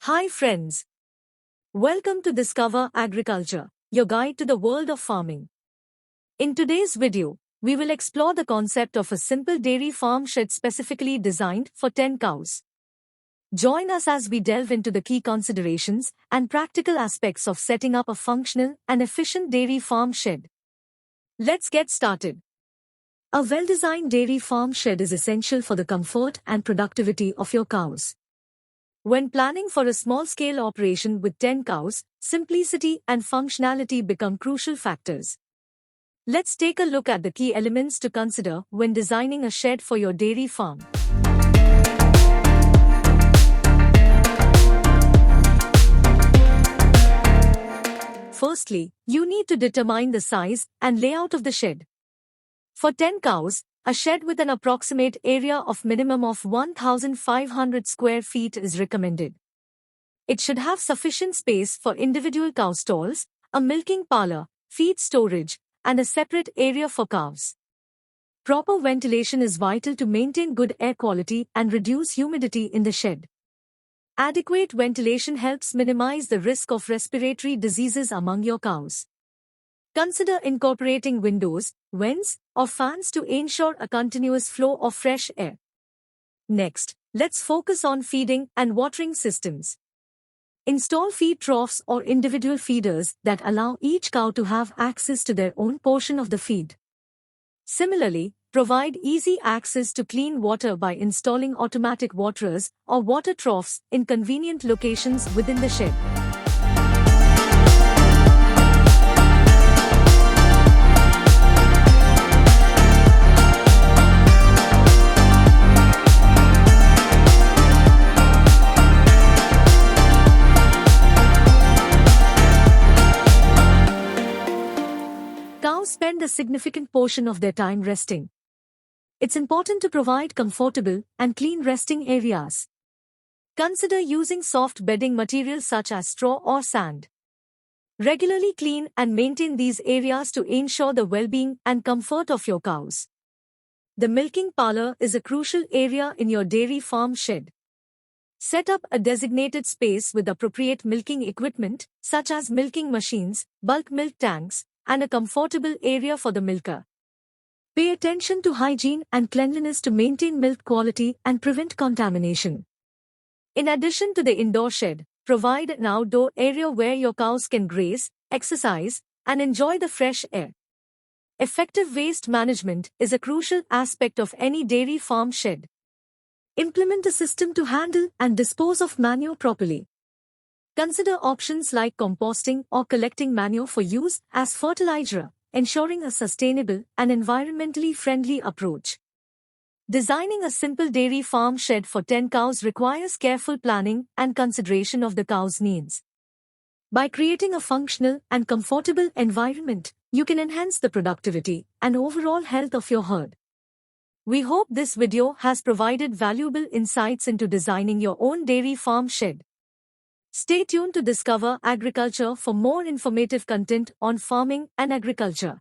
Hi friends, welcome to Discover Agriculture, your guide to the world of farming. In today's video, we will explore the concept of a simple dairy farm shed specifically designed for 10 cows. Join us as we delve into the key considerations and practical aspects of setting up a functional and efficient dairy farm shed. Let's get started. A well-designed dairy farm shed is essential for the comfort and productivity of your cows. When planning for a small-scale operation with 10 cows, simplicity and functionality become crucial factors. Let's take a look at the key elements to consider when designing a shed for your dairy farm. Firstly, you need to determine the size and layout of the shed. For 10 cows, a shed with an approximate area of minimum of 1,500 square feet is recommended. It should have sufficient space for individual cow stalls, a milking parlor, feed storage, and a separate area for calves. Proper ventilation is vital to maintain good air quality and reduce humidity in the shed. Adequate ventilation helps minimize the risk of respiratory diseases among your cows. Consider incorporating windows, vents, or fans to ensure a continuous flow of fresh air. Next, let's focus on feeding and watering systems. Install feed troughs or individual feeders that allow each cow to have access to their own portion of the feed. Similarly, provide easy access to clean water by installing automatic waterers or water troughs in convenient locations within the shed. Cows spend a significant portion of their time resting. It's important to provide comfortable and clean resting areas. Consider using soft bedding materials such as straw or sand. Regularly clean and maintain these areas to ensure the well-being and comfort of your cows. The milking parlor is a crucial area in your dairy farm shed. Set up a designated space with appropriate milking equipment, such as milking machines, bulk milk tanks, and a comfortable area for the milker. Pay attention to hygiene and cleanliness to maintain milk quality and prevent contamination. In addition to the indoor shed, provide an outdoor area where your cows can graze, exercise, and enjoy the fresh air. Effective waste management is a crucial aspect of any dairy farm shed. Implement a system to handle and dispose of manure properly. Consider options like composting or collecting manure for use as fertilizer, ensuring a sustainable and environmentally friendly approach. Designing a simple dairy farm shed for 10 cows requires careful planning and consideration of the cows' needs. By creating a functional and comfortable environment, you can enhance the productivity and overall health of your herd. We hope this video has provided valuable insights into designing your own dairy farm shed. Stay tuned to Discover Agriculture for more informative content on farming and agriculture.